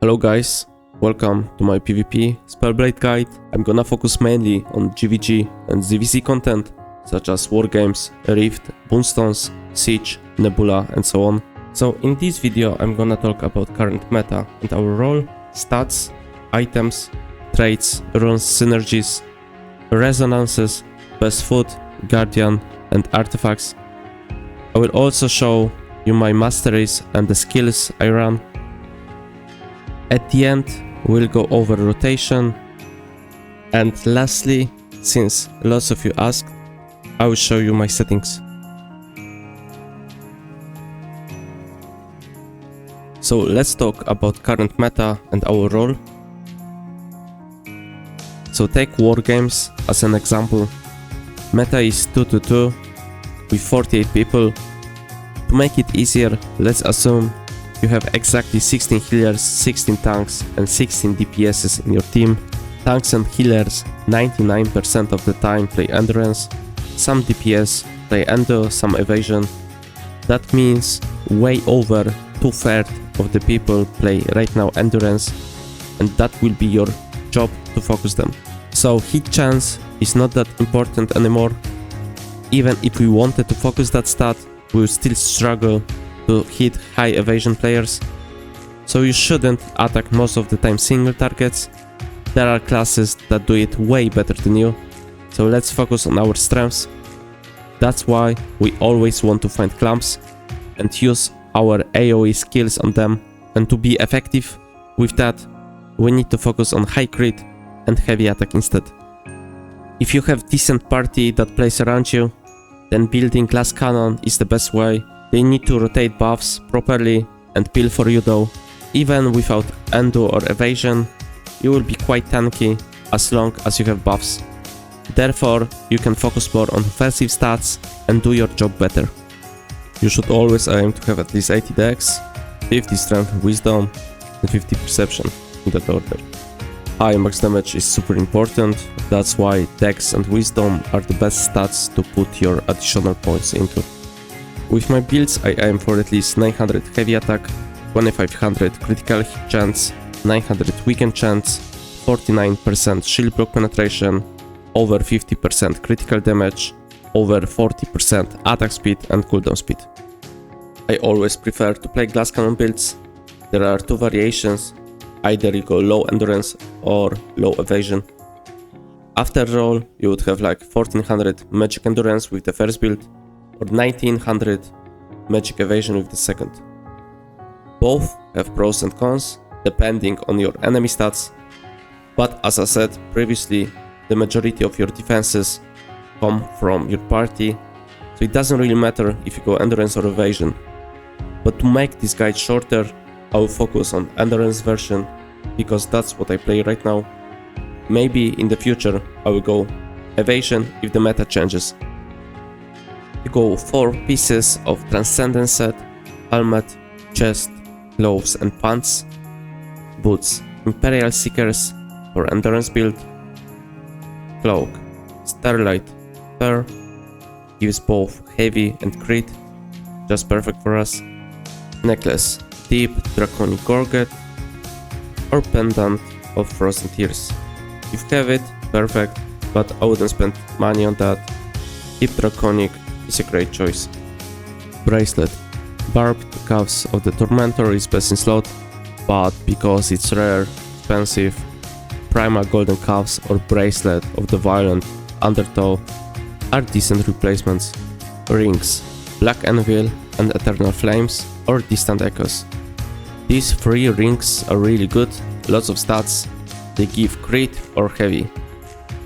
Hello guys, welcome to my PvP Spellblade guide. I'm gonna focus mainly on GVG and ZVZ content such as Wargames, Rift, Boonstones, Siege, Nebula and so on. So in this video I'm gonna talk about current meta and our role, stats, items, traits, runes, synergies, resonances, best food, guardian and artifacts. I will also show you my masteries and the skills I run. At the end, we'll go over rotation. And lastly, since lots of you asked, I will show you my settings. So let's talk about current meta and our role. So take Wargames as an example. Meta is 2-2-2 with 48 people. To make it easier, let's assume you have exactly 16 healers, 16 tanks and 16 DPSs in your team. Tanks and healers 99% of the time play endurance, some DPS play endo, some evasion. That means way over 2/3 of the people play right now endurance, and that will be your job to focus them. So hit chance is not that important anymore. Even if we wanted to focus that stat, we will still struggle to hit high evasion players, so you shouldn't attack most of the time single targets. There are classes that do it way better than you, so let's focus on our strengths. That's why we always want to find clumps and use our AoE skills on them, and to be effective with that, we need to focus on high crit and heavy attack instead. If you have decent party that plays around you, then building glass cannon is the best way. They need to rotate buffs properly and peel for you though. Even without endo or evasion, you will be quite tanky as long as you have buffs. Therefore, you can focus more on offensive stats and do your job better. You should always aim to have at least 80 dex, 50 strength and wisdom, and 50 perception in that order. High max damage is super important, that's why dex and wisdom are the best stats to put your additional points into. With my builds, I aim for at least 900 heavy attack, 2500 critical hit chance, 900 weaken chance, 49% shield block penetration, over 50% critical damage, over 40% attack speed and cooldown speed. I always prefer to play glass cannon builds. There are two variations, either you go low endurance or low evasion. After roll, you would have like 1400 magic endurance with the first build, or 1900 magic evasion with the second. Both have pros and cons depending on your enemy stats, but as I said previously, the majority of your defenses come from your party, so it doesn't really matter if you go endurance or evasion. But to make this guide shorter, I will focus on endurance version because that's what I play right now. Maybe in the future I will go evasion if the meta changes. You go 4 pieces of Transcendence set, helmet, chest, gloves and pants, boots, Imperial Seekers for endurance build, cloak, Starlight, fur, gives both heavy and crit, just perfect for us, necklace, deep Draconic Gorget, or pendant of Frozen Tears. If you have it, perfect, but I wouldn't spend money on that. Deep Draconic is a great choice. Bracelet. Barbed Cuffs of the Tormentor is best in slot, but because it's rare, expensive, Primal Golden Cuffs or Bracelet of the Violent Undertow are decent replacements. Rings. Black Anvil and Eternal Flames or Distant Echoes. These 3 rings are really good, lots of stats, they give crit or heavy.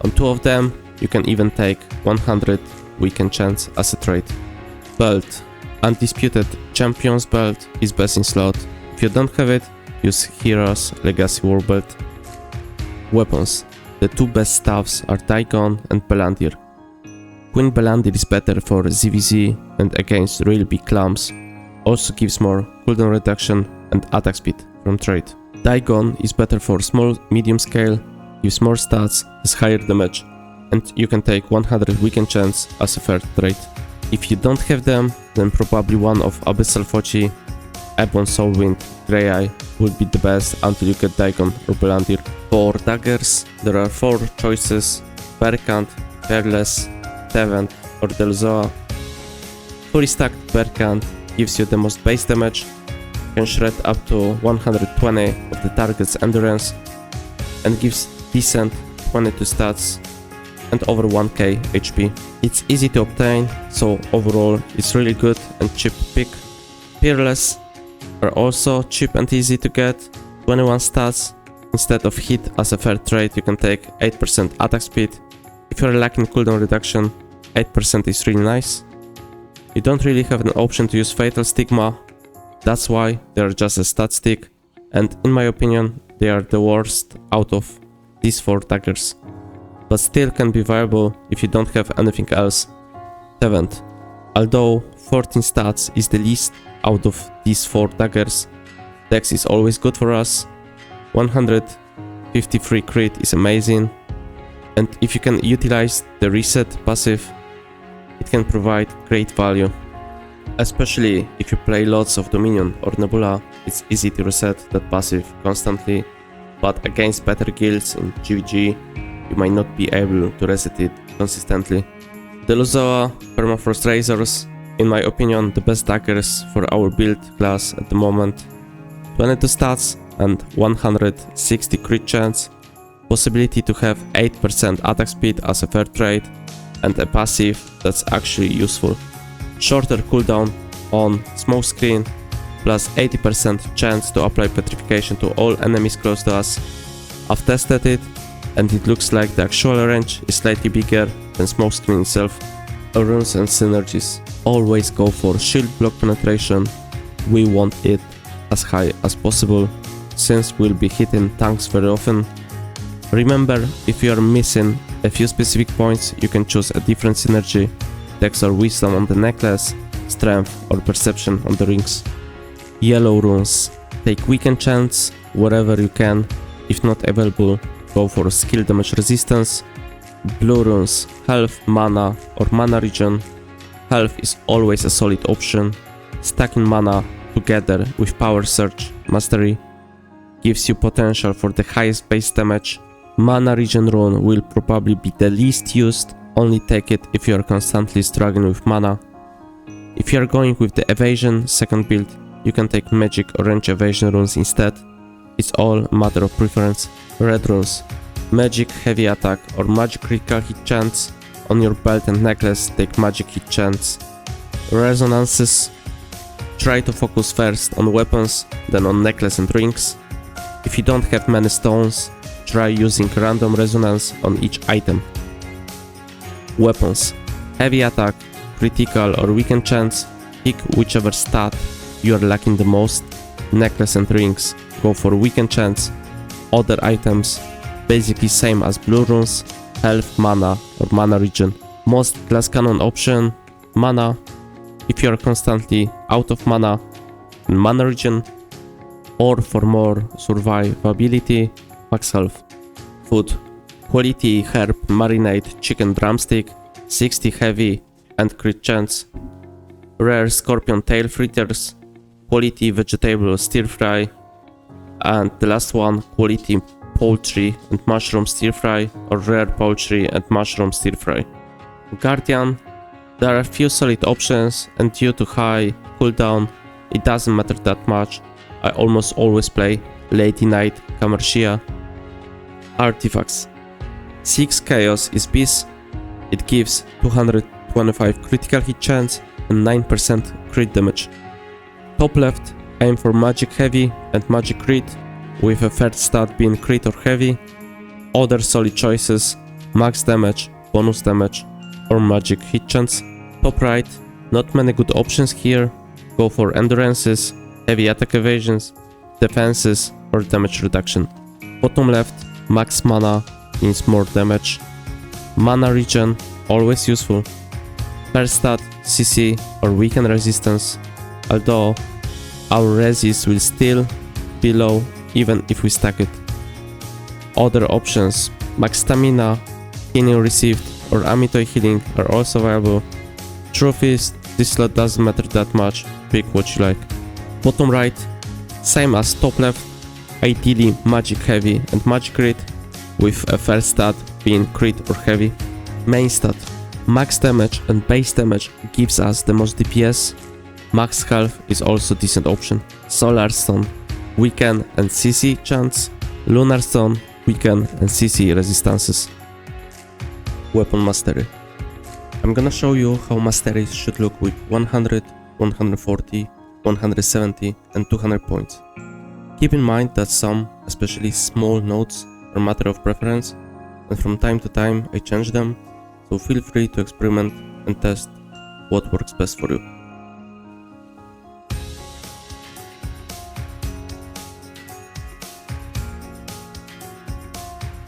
On 2 of them, you can even take 100 weaken chance as a trait. Belt. Undisputed Champion's Belt is best in slot. If you don't have it, use Heroes Legacy War Belt. Weapons. The 2 best staffs are Dagon and Belandir. Queen Belandir is better for ZVZ and against really big clumps, also gives more cooldown reduction and attack speed from trait. Dagon is better for small medium scale, gives more stats, has higher damage, and you can take 100 weaken chance as a third trait. If you don't have them, then probably one of Abyssal Foci, Ebon Soulwind Grey Eye would be the best until you get Dagon or Belandir. For daggers, there are 4 choices: Berkant, Careless, Tevent or Delzoa. Fully stacked Berkant gives you the most base damage, can shred up to 120 of the target's endurance, and gives decent 22 stats and over 1k HP. It's easy to obtain, so overall it's really good and cheap pick. Peerless are also cheap and easy to get, 21 stats. Instead of hit as a fair trade, you can take 8% attack speed. If you're lacking cooldown reduction, 8% is really nice. You don't really have an option to use Fatal Stigma, that's why they are just a stat stick, and in my opinion they are the worst out of these 4 daggers, but still can be viable if you don't have anything else. Tevent. Although 14 stats is the least out of these 4 daggers, Dex is always good for us. 153 crit is amazing, and if you can utilize the reset passive, it can provide great value. Especially if you play lots of Dominion or Nebula, it's easy to reset that passive constantly, but against better guilds in GVG, you might not be able to reset it consistently. Delzoa, Permafrost Razors, in my opinion the best daggers for our build class at the moment. 22 stats and 160 crit chance, possibility to have 8% attack speed as a fair trade, and a passive that's actually useful. Shorter cooldown on Smokescreen, plus 80% chance to apply petrification to all enemies close to us. I've tested it, and it looks like the actual range is slightly bigger than Smokescreen itself. Runes and Synergies. Always go for shield block penetration. We want it as high as possible, since we'll be hitting tanks very often. Remember, if you are missing a few specific points, you can choose a different synergy: Dex or Wisdom on the necklace, Strength or Perception on the rings. Yellow runes. Take weaken chance wherever you can. If not available, go for skill damage resistance. Blue runes. Health, mana or mana regen. Health is always a solid option. Stacking mana together with Power Surge Mastery gives you potential for the highest base damage. Mana regen rune will probably be the least used, only take it if you are constantly struggling with mana. If you are going with the evasion second build, you can take magic or range evasion runes instead. It's all a matter of preference. Red runes. Magic heavy attack or magic critical hit chance. On your belt and necklace, take magic hit chance. Resonances. Try to focus first on weapons, then on necklace and rings. If you don't have many stones, try using random resonance on each item. Weapons. Heavy attack, critical or weaken chance, pick whichever stat you are lacking the most. Necklace and rings, go for weaken chance. Other items, basically same as blue runes, health, mana or mana regen. Most glass cannon option, mana. If you are constantly out of mana, mana regen. Or for more survivability, max health. Food. Quality herb marinade chicken drumstick, 60 heavy and crit chance. Rare scorpion tail fritters, quality vegetable stir fry, and the last one, quality poultry and mushroom stir fry, or rare poultry and mushroom stir fry. Guardian. There are a few solid options, and due to high cooldown, it doesn't matter that much. I almost always play Lady Knight Camarcia. Artifacts. 6 Chaos is Beast. It gives 225 critical hit chance and 9% crit damage. Top left, aim for magic heavy and magic crit, with a third stat being crit or heavy. Other solid choices: max damage, bonus damage, or magic hit chance. Top right, not many good options here. Go for endurances, heavy attack evasions, defenses, or damage reduction. Bottom left, max mana means more damage. Mana regen, always useful. First stat, CC or weaken resistance, although our resist will still be low even if we stack it. Other options, max stamina, healing received, or Amitoy healing are also viable. Truth is, this slot doesn't matter that much, pick what you like. Bottom right, Same as top left, ideally magic heavy and magic crit, with a first stat being crit or heavy. Main stat, max damage and base damage gives us the most DPS. Max health is also a decent option. Solar Stone, weaken and CC chance. Lunar Stone, weaken and CC resistances. Weapon mastery. I'm gonna show you how masteries should look with 100, 140, 170 and 200 points. Keep in mind that some, especially small nodes, are a matter of preference, and from time to time I change them, so feel free to experiment and test what works best for you.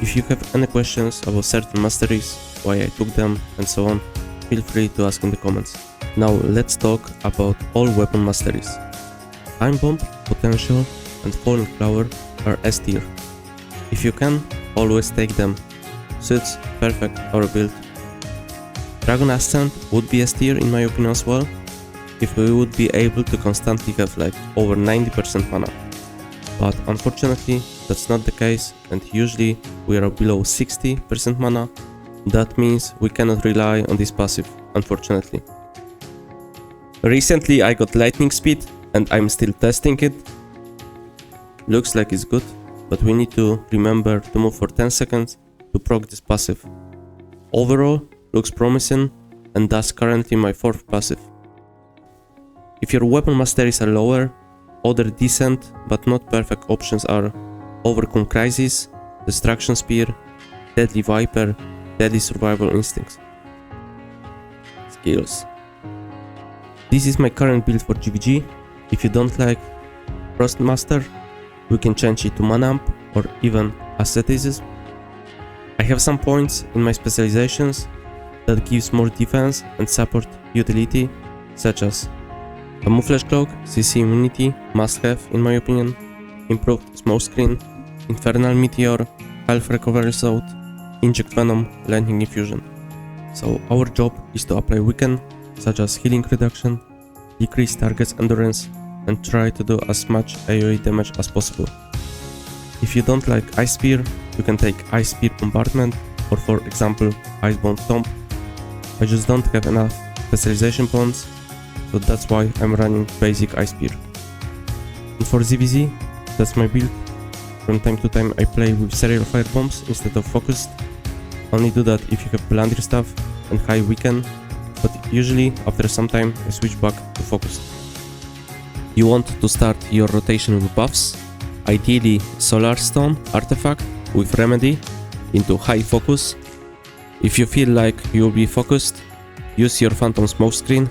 If you have any questions about certain masteries, why I took them and so on, feel free to ask in the comments. Now let's talk about all weapon masteries. Time Bomb, Potential and Fallen Flower are S tier. If you can, always take them. Suits perfect our build. Dragon Ascent would be S tier in my opinion as well, if we would be able to constantly have like over 90% mana. But unfortunately that's not the case, and usually we are below 60% mana. That means we cannot rely on this passive, unfortunately. Recently I got lightning speed and I'm still testing it. Looks like it's good, but we need to remember to move for 10 seconds to proc this passive. Overall, looks promising, and that's currently my 4th passive. If your weapon masteries are lower, other decent but not perfect options are Overcome Crisis, Destruction Spear, Deadly Viper, Deadly Survival Instincts. Skills. This is my current build for GVG. If you don't like Frostmaster, we can change it to Manamp or even Asceticism. I have some points in my specializations that gives more defense and support utility, such as Camouflage Cloak, CC immunity, must have in my opinion, improved Smokescreen, Infernal Meteor, Health Recovery Sword, Inject Venom, Lightning Infusion. So our job is to apply weaken, such as healing reduction, decrease target's endurance, and try to do as much AoE damage as possible. If you don't like Ice Spear, you can take Ice Spear Bombardment, or for example Icebound Tomb. I just don't have enough specialization points, so that's why I'm running basic Ice Spear. And for ZVZ, that's my build. From time to time I play with serial fire bombs instead of focused. Only do that if you have Blandir stuff and high weaken, but usually after some time I switch back to focused. You want to start your rotation with buffs, ideally Solar Stone artifact with Remedy into high focus. If you feel like you will be focused, use your Phantom Smokescreen.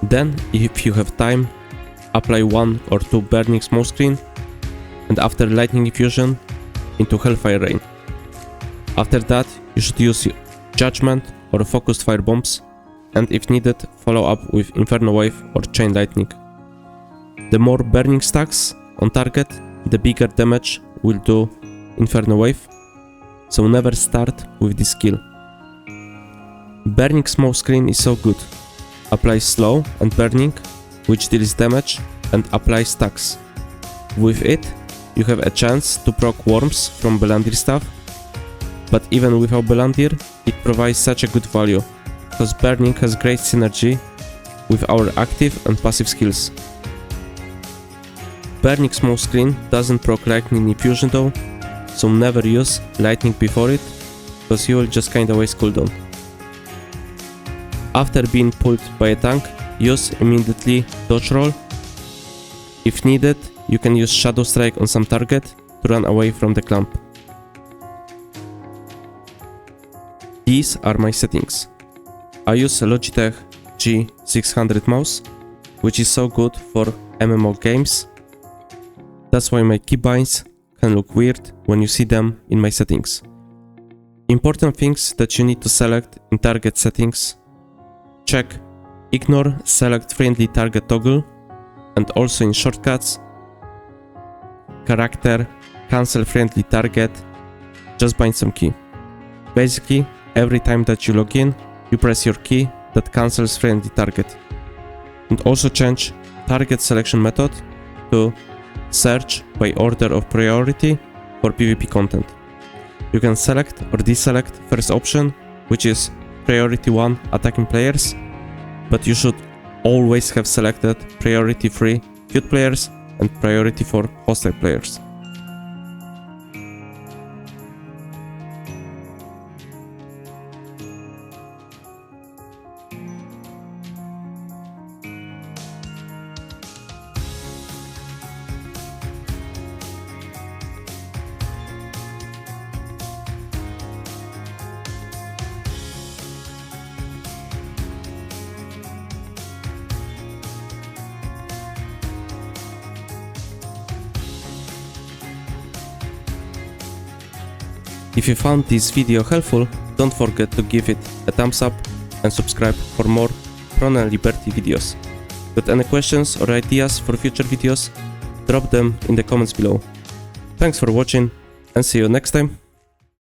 Then, if you have time, apply 1 or 2 Burning Smokescreen, and after Lightning Infusion, into Hellfire Rain. After that, you should use Judgment or Focused Fire Bombs, and if needed, follow up with Inferno Wave or Chain Lightning. The more burning stacks on target, the bigger damage will do Inferno Wave, so never start with this skill. Burning Smokescreen is so good. Apply slow and burning, which deals damage, and apply stacks. With it, you have a chance to proc worms from Blandir stuff, but even without Blandir, it provides such a good value, because burning has great synergy with our active and passive skills. Burning Smokescreen doesn't proc Lightning Infusion though, so never use Lightning before it, because you will just kinda waste cooldown. After being pulled by a tank, use immediately Dodge Roll. If needed, you can use Shadow Strike on some target to run away from the clamp. These are my settings. I use a Logitech G600 mouse, which is so good for MMO games. That's why my keybinds can look weird when you see them in my settings. Important things that you need to select in target settings. Check Ignore Select Friendly Target toggle, and also in shortcuts, Character, Cancel Friendly Target, just bind some key. Basically, every time that you log in, you press your key that cancels friendly target. And also change target selection method to search by order of priority for PvP content. You can select or deselect first option, which is priority 1 attacking players, but you should always have selected priority 3 queued players and priority 4 hostile players. If you found this video helpful, don't forget to give it a thumbs up and subscribe for more Throne and Liberty videos. Got any questions or ideas for future videos? Drop them in the comments below. Thanks for watching and see you next time.